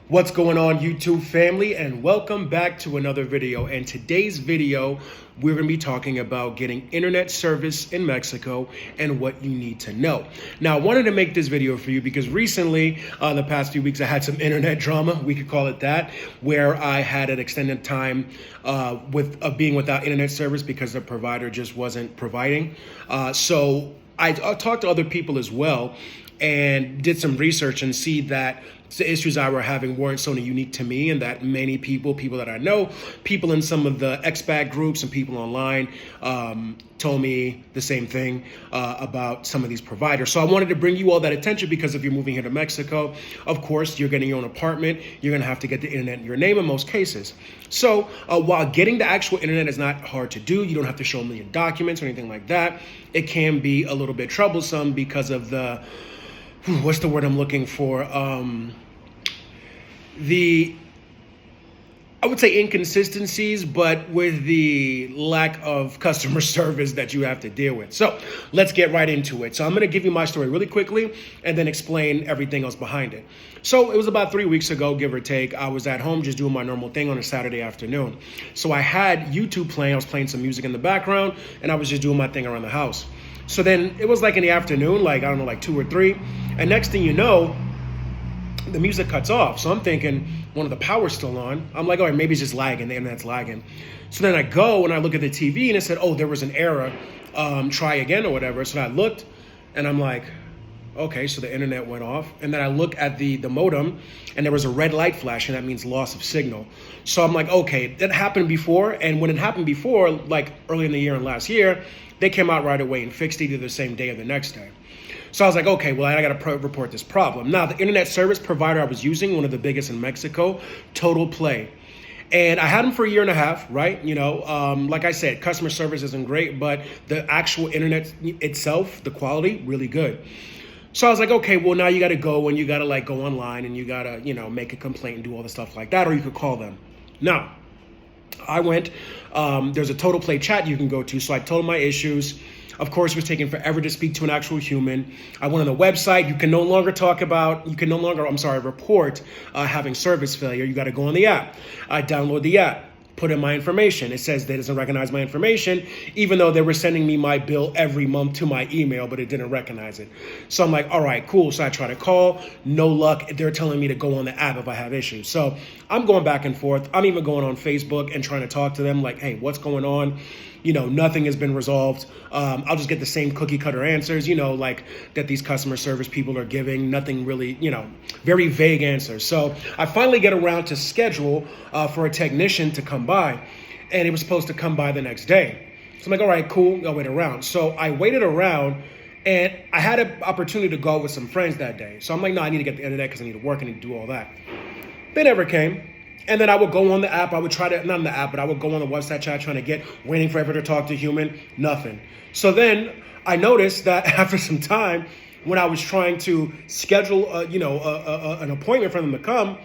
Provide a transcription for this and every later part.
What's going on, YouTube family, and welcome back to another video. And today's video, we're going to be talking about getting internet service in Mexico and what you need to know. Now, I wanted to make this video for you because recently, the past few weeks, I had some internet drama, we could call it that, where I had an extended time with being without internet service because the provider just wasn't providing. So I talked to other people as well and did some research and see that the issues I were having weren't so unique to me, and that many people that I know, people in some of the expat groups and people online told me the same thing about some of these providers. So I wanted to bring you all that attention because if you're moving here to Mexico, of course, you're getting your own apartment. You're going to have to get the internet in your name in most cases. So while getting the actual internet is not hard to do, you don't have to show a million documents or anything like that. It can be a little bit troublesome because of the, what's the word I'm looking for? I would say inconsistencies, but with the lack of customer service that you have to deal with. So let's get right into it. So I'm going to give you my story really quickly and then explain everything else behind it. So it was about 3 weeks ago, give or take. I was at home just doing my normal thing on a Saturday afternoon. So I had YouTube playing. I was playing some music in the background and I was just doing my thing around the house. So then it was like in the afternoon, like, I don't know, like 2 or 3. And next thing you know, the music cuts off. So I'm thinking one of the power's still on. I'm like, all right, maybe it's just lagging. The internet's lagging. So then I go and I look at the TV and it said, oh, there was an error. Try again or whatever. So I looked and I'm like, okay, so the internet went off. And then I look at the modem and there was a red light flashing. That means loss of signal. So I'm like, okay, that happened before. And when it happened before, like early in the year and last year, they came out right away and fixed it either the same day or the next day. So I was like, okay, well, I got to report this problem. Now, the internet service provider I was using, one of the biggest in Mexico, Total Play. And I had them for a year and a half, right? You know, like I said, customer service isn't great, but the actual internet itself, the quality, really good. So I was like, okay, well, now you got to go and you got to like go online and you got to, you know, make a complaint and do all the stuff like that, or you could call them. Now, I went, there's a Total Play chat you can go to. So I told them my issues. Of course, it was taking forever to speak to an actual human. I went on the website. You can no longer report having service failure. You got to go on the app. I download the app, put in my information. It says that it doesn't recognize my information, even though they were sending me my bill every month to my email, but it didn't recognize it. So I'm like, all right, cool. So I try to call, no luck. They're telling me to go on the app if I have issues. So I'm going back and forth. I'm even going on Facebook and trying to talk to them like, hey, what's going on? You know, nothing has been resolved. I'll just get the same cookie cutter answers, you know, like that these customer service people are giving. Nothing really, you know, very vague answers. So I finally get around to schedule for a technician to come by, and it was supposed to come by the next day. So I'm like, all right, cool, I'll wait around. So I waited around, and I had an opportunity to go out with some friends that day. So I'm like, no, I need to get the internet because I need to work and need to do all that. They never came. And then I would go on the app. I would try to, not on the app, but I would go on the website chat trying to waiting forever to talk to a human, nothing. So then I noticed that after some time, when I was trying to schedule, an appointment for them to come,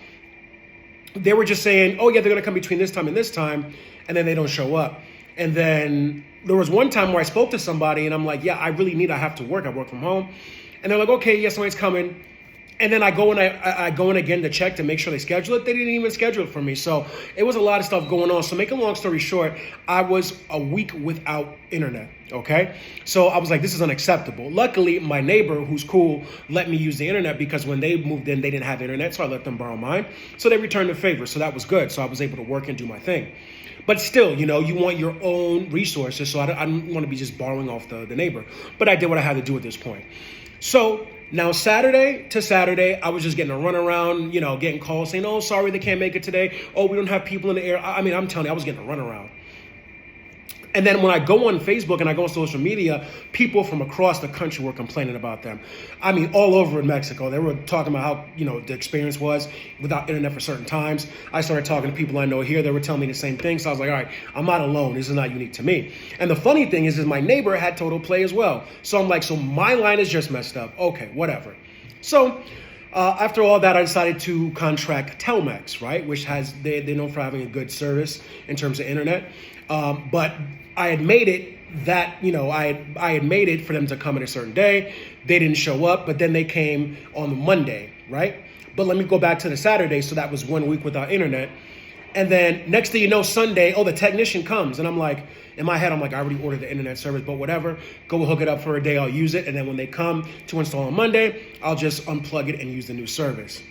they were just saying, oh yeah, they're going to come between this time and this time. And then they don't show up. And then there was one time where I spoke to somebody and I'm like, yeah, I have to work. I work from home. And they're like, okay, yes, somebody's coming. And then I go in again to check to make sure they schedule it. They didn't even schedule it for me. So it was a lot of stuff going on. So make a long story short, I was a week without internet, okay? So I was like, this is unacceptable. Luckily, my neighbor, who's cool, let me use the internet because when they moved in, they didn't have internet, so I let them borrow mine. So they returned the favor, so that was good. So I was able to work and do my thing. But still, you know, you want your own resources, so I don't want to be just borrowing off the neighbor. But I did what I had to do at this point. So now Saturday to Saturday, I was just getting a run around, you know, getting calls saying, oh, sorry, they can't make it today. Oh, we don't have people in the air. I mean, I'm telling you, I was getting a run around. And then when I go on Facebook and I go on social media, people from across the country were complaining about them. I mean, all over in Mexico. They were talking about how, you know, the experience was without internet for certain times. I started talking to people I know here. They were telling me the same thing. So I was like, all right, I'm not alone. This is not unique to me. And the funny thing is my neighbor had Total Play as well. So I'm like, so my line is just messed up. Okay, whatever. So after all that, I decided to contract Telmex, right? Which they're known for having a good service in terms of internet. But I had made it that, you know, I had made it for them to come in a certain day. They didn't show up, but then they came on the Monday, right? But let me go back to the Saturday. So that was 1 week without internet. And then next thing you know, Sunday, the technician comes. And I'm like, in my head, I'm like, I already ordered the internet service, but whatever. Go hook it up for a day. I'll use it. And then when they come to install on Monday, I'll just unplug it and use the new service.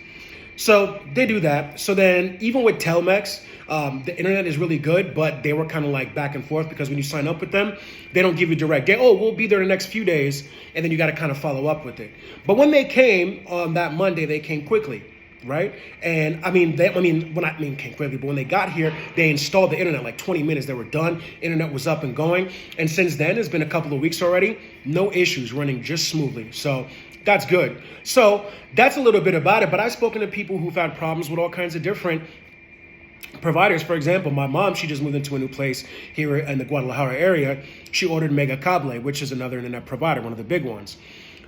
So they do that. So then even with Telmex, the internet is really good, but they were kind of like back and forth because when you sign up with them, they don't give you direct day. Oh, we'll be there the next few days. And then you got to kind of follow up with it. But when they came on that Monday, they came quickly. Right. And came quickly, but when they got here, they installed the internet like 20 minutes. They were done. Internet was up and going. And since then, it's been a couple of weeks already. No issues, running just smoothly. So that's good. So that's a little bit about it. But I've spoken to people who've had problems with all kinds of different providers. For example, my mom, she just moved into a new place here in the Guadalajara area. She ordered Mega Cable, which is another internet provider, one of the big ones.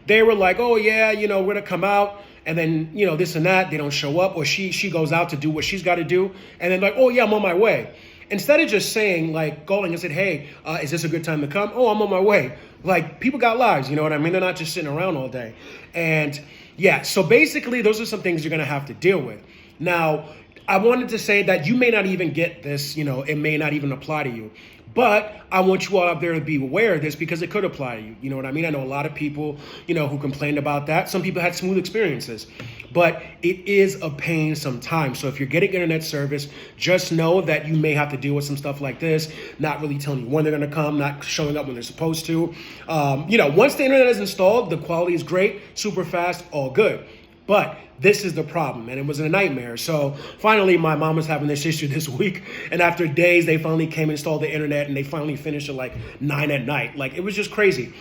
They were like, oh, yeah, we're going to come out. And then, this and that, they don't show up, or she goes out to do what she's got to do. And then like, oh, yeah, I'm on my way. Instead of just saying, like, calling and said, hey, is this a good time to come? Oh, I'm on my way. Like, people got lives, you know what I mean? They're not just sitting around all day. And yeah, so basically, those are some things you're going to have to deal with. Now, I wanted to say that you may not even get this, it may not even apply to you. But I want you all out there to be aware of this because it could apply to you. You know what I mean? I know a lot of people, who complained about that. Some people had smooth experiences, but it is a pain sometimes. So if you're getting internet service, just know that you may have to deal with some stuff like this, not really telling you when they're going to come, not showing up when they're supposed to. Once the internet is installed, the quality is great, super fast, all good. But this is the problem, and it was a nightmare. So finally, my mom was having this issue this week, and after days, they finally came and installed the internet, and they finally finished at like 9 at night. Like, it was just crazy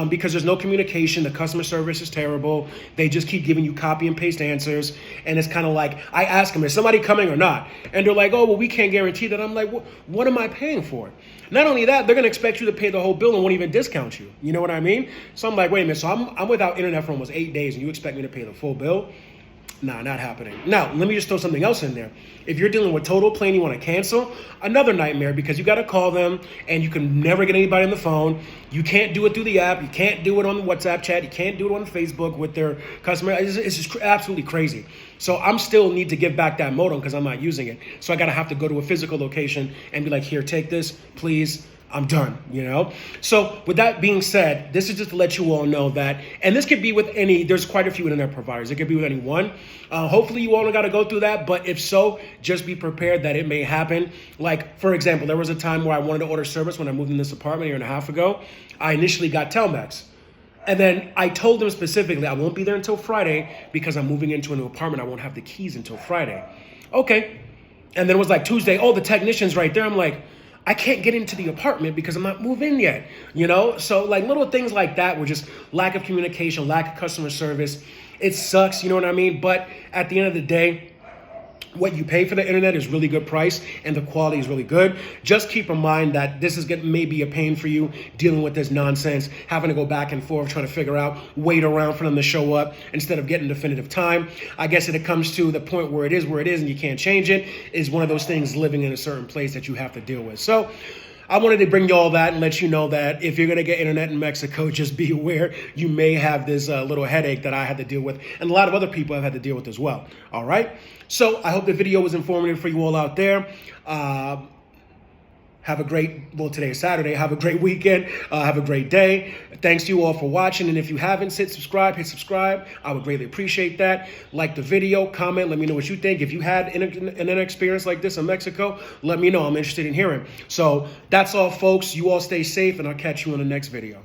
because there's no communication. The customer service is terrible. They just keep giving you copy and paste answers, and it's kind of like, I ask them, is somebody coming or not? And they're like, oh, well, we can't guarantee that. I'm like, what am I paying for? Not only that, they're going to expect you to pay the whole bill and won't even discount you. You know what I mean? So I'm like, wait a minute. So I'm without internet for almost 8 days, and you expect me to pay the full bill? Nah, not happening. Now, let me just throw something else in there. If you're dealing with Total Play and you want to cancel, another nightmare because you got to call them and you can never get anybody on the phone. You can't do it through the app. You can't do it on the WhatsApp chat. You can't do it on Facebook with their customer. It's just absolutely crazy. So I'm still need to give back that modem because I'm not using it. So I got to have to go to a physical location and be like, here, take this, please. I'm done, So with that being said, this is just to let you all know that, and this could be with there's quite a few internet providers. It could be with any one. Hopefully you all don't got to go through that. But if so, just be prepared that it may happen. Like, for example, there was a time where I wanted to order service when I moved in this apartment a year and a half ago. I initially got Telmex. And then I told them specifically, I won't be there until Friday because I'm moving into a new apartment. I won't have the keys until Friday. Okay. And then it was like Tuesday. Oh, the technician's right there. I'm like, I can't get into the apartment because I'm not moved in yet, So like little things like that were just lack of communication, lack of customer service. It sucks, you know what I mean? But at the end of the day, what you pay for the internet is really good price and the quality is really good. Just keep in mind that this is maybe a pain for you dealing with this nonsense, having to go back and forth, trying to figure out, wait around for them to show up instead of getting definitive time. I guess if it comes to the point where it is and you can't change it, is one of those things living in a certain place that you have to deal with. So I wanted to bring you all that and let you know that if you're going to get internet in Mexico, just be aware you may have this little headache that I had to deal with and a lot of other people have had to deal with as well. All right. So I hope the video was informative for you all out there. Have a great, today is Saturday. Have a great weekend. Have a great day. Thanks to you all for watching. And if you haven't, hit subscribe. I would greatly appreciate that. Like the video, comment, let me know what you think. If you had an experience like this in Mexico, let me know. I'm interested in hearing. So that's all, folks. You all stay safe, and I'll catch you in the next video.